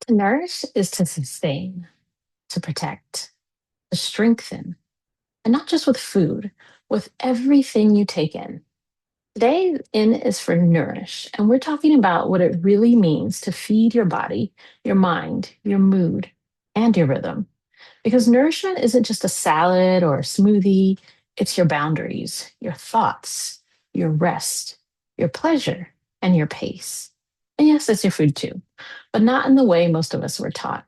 To nourish is to sustain, to protect, to strengthen, and not just with food, with everything you take in. Today, N is for nourish, and we're talking about what it really means to feed your body, your mind, your mood, and your rhythm. Because nourishment isn't just a salad or a smoothie, it's your boundaries, your thoughts, your rest, your pleasure, and your pace. And yes, it's your food too, but not in the way most of us were taught.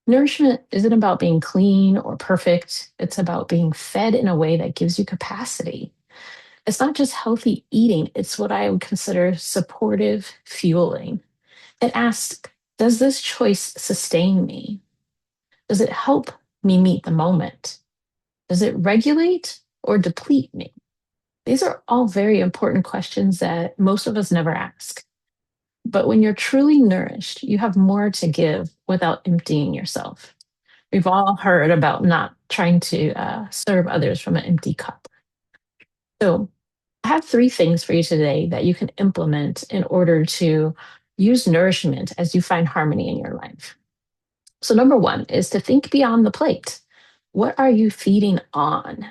Nourishment isn't about being clean or perfect, it's about being fed in a way that gives you capacity. It's not just healthy eating, it's what I would consider supportive fueling. It asks, does this choice sustain me? Does it help me meet the moment? Does it regulate or deplete me? These are all very important questions that most of us never ask. But when you're truly nourished, you have more to give without emptying yourself. We've all heard about not trying to serve others from an empty cup. So, I have three things for you today that you can implement in order to use nourishment as you find harmony in your life. So, number one is to think beyond the plate. What are you feeding on?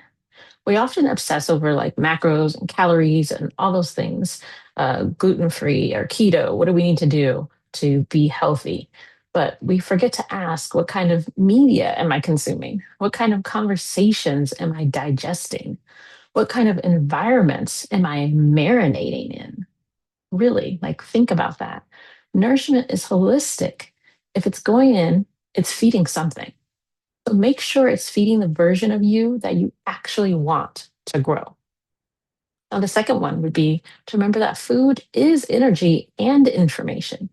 We often obsess over like macros and calories and all those things, gluten free or keto. What do we need to do to be healthy? But we forget to ask, what kind of media am I consuming? What kind of conversations am I digesting? What kind of environments am I marinating in? Really, like think about that. Nourishment is holistic. If it's going in, it's feeding something. So make sure it's feeding the version of you that you actually want to grow. Now, the second one would be to remember that food is energy and information.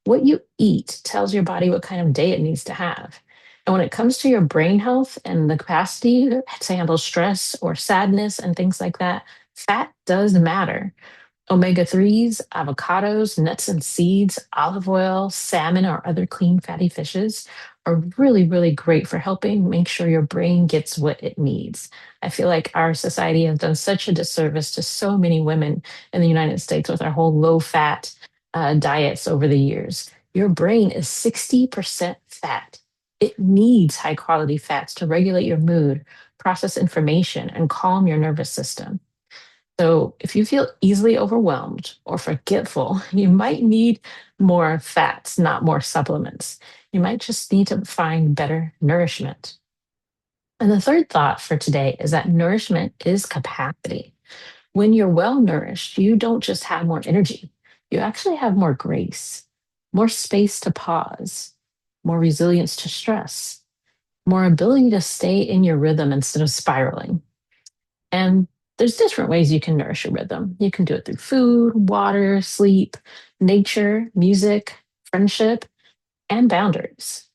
What you eat tells your body what kind of day it needs to have. And when it comes to your brain health and the capacity to handle stress or sadness and things like that, fat does matter. Omega 3s, avocados, nuts and seeds, olive oil, salmon, or other clean fatty fishes are really, really great for helping make sure your brain gets what it needs. I feel like our society has done such a disservice to so many women in the United States with our whole low fat diets over the years. Your brain is 60% fat. It needs high quality fats to regulate your mood, process information, and calm your nervous system. So, if you feel easily overwhelmed or forgetful, you might need more fats, not more supplements. You might just need to find better nourishment. And the third thought for today is that nourishment is capacity. When you're well nourished, you don't just have more energy, you actually have more grace, more space to pause, more resilience to stress, more ability to stay in your rhythm instead of spiraling. And there's different ways you can nourish your rhythm. You can do it through food, water, sleep, nature, music, friendship, and boundaries.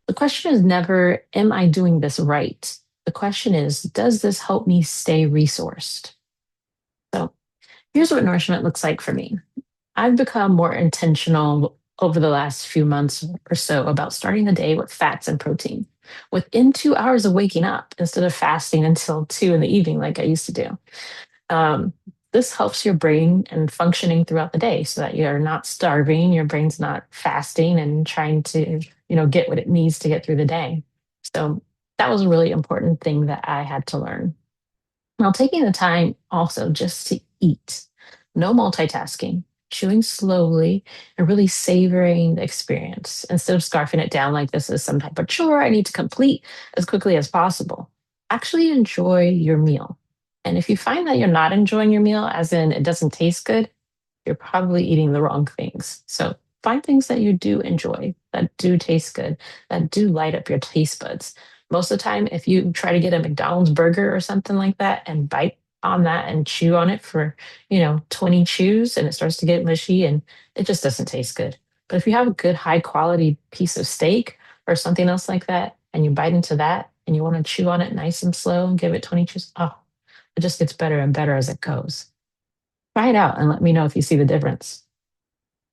The question is never, am I doing this right? The question is, does this help me stay resourced? So here's what nourishment looks like for me. I've become more intentional over the last few months or so about starting the day with fats and protein within 2 hours of waking up instead of fasting until 2 in the evening, like I used to do. Um, this helps your brain and functioning throughout the day so that you're not starving, your brain's not fasting and trying to, get what it needs to get through the day. So that was a really important thing that I had to learn. Now, taking the time also just to eat, no multitasking, chewing slowly, and really savoring the experience instead of scarfing it down like this is some type of chore I need to complete as quickly as possible. Actually enjoy your meal. And if you find that you're not enjoying your meal, as in it doesn't taste good, you're probably eating the wrong things. So find things that you do enjoy, that do taste good, that do light up your taste buds. Most of the time, if you try to get a McDonald's burger or something like that and bite on that and chew on it for, 20 chews and it starts to get mushy and it just doesn't taste good. But if you have a good high quality piece of steak or something else like that and you bite into that and you want to chew on it nice and slow and give it 20 chews, oh, it just gets better and better as it goes. Try it out and let me know if you see the difference.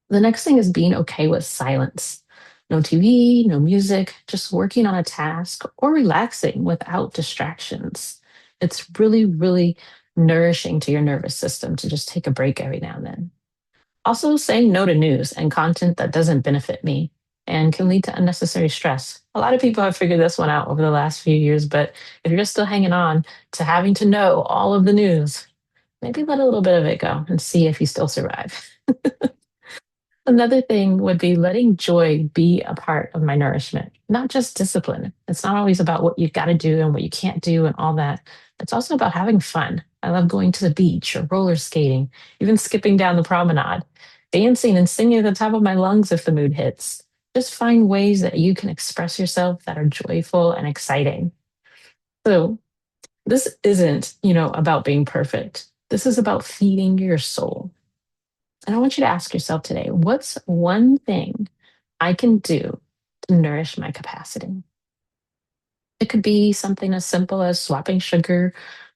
The next thing is being okay with silence. No TV, no music, just working on a task or relaxing without distractions. It's really, really nourishing to your nervous system to just take a break every now and then. Also, saying no to news and content that doesn't benefit me. and can lead to unnecessary stress. A lot of people have figured this one out over the last few years, but if you're still hanging on to having to know all of the news, maybe let a little bit of it go and see if you still survive. Another thing would be letting joy be a part of my nourishment, not just discipline. It's not always about what you got to do and what you can't do and all that. It's also about having fun. I love going to the beach or roller skating, even skipping down the promenade, dancing and singing at the top of my lungs if the mood hits. Just find ways that you can express yourself that are joyful and exciting. So, this isn't, about being perfect. This is about feeding your soul. And I want you to ask yourself today, what's one thing I can do to nourish my capacity? It could be something as simple as swapping sugar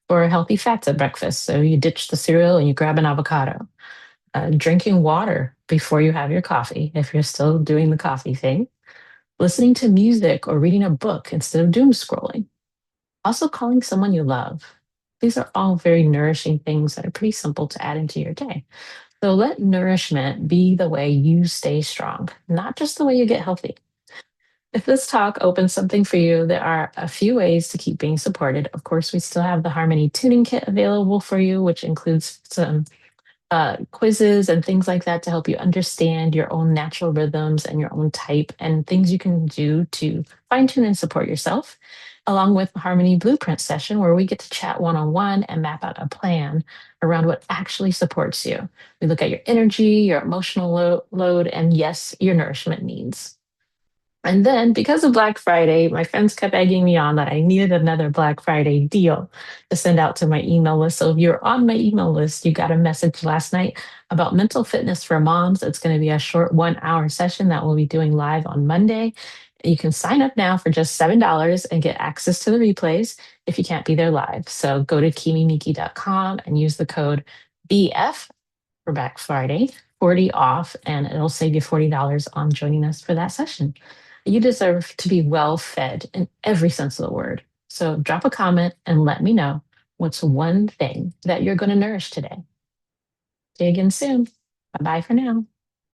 for healthy fats at breakfast. So you ditch the cereal and you grab an avocado. Drinking water before you have your coffee, if you're still doing the coffee thing. Listening to music or reading a book instead of doom scrolling. Also, calling someone you love. These are all very nourishing things that are pretty simple to add into your day. So let nourishment be the way you stay strong, not just the way you get healthy. If this talk opens something for you, there are a few ways to keep being supported. Of course, we still have the Harmony Tuning Kit available for you, which includes some quizzes and things like that to help you understand your own natural rhythms and your own type and things you can do to fine tune and support yourself, along with the Harmony Blueprint session where we get to chat one on one and map out a plan around what actually supports you. We look at your energy, your emotional load, and yes, your nourishment needs. And then because of Black Friday, my friends kept egging me on that I needed another Black Friday deal to send out to my email list. So if you're on my email list, you got a message last night about mental fitness for moms. It's going to be a short 1 hour session that we'll be doing live on Monday. You can sign up now for just $7 and get access to the replays if you can't be there live. So go to kimimiki.com and use the code BF for Black Friday, 40 off, and it'll save you $40 on joining us for that session. You deserve to be well fed in every sense of the word. So drop a comment and let me know what's one thing that you're going to nourish today. See you again soon. Bye bye for now.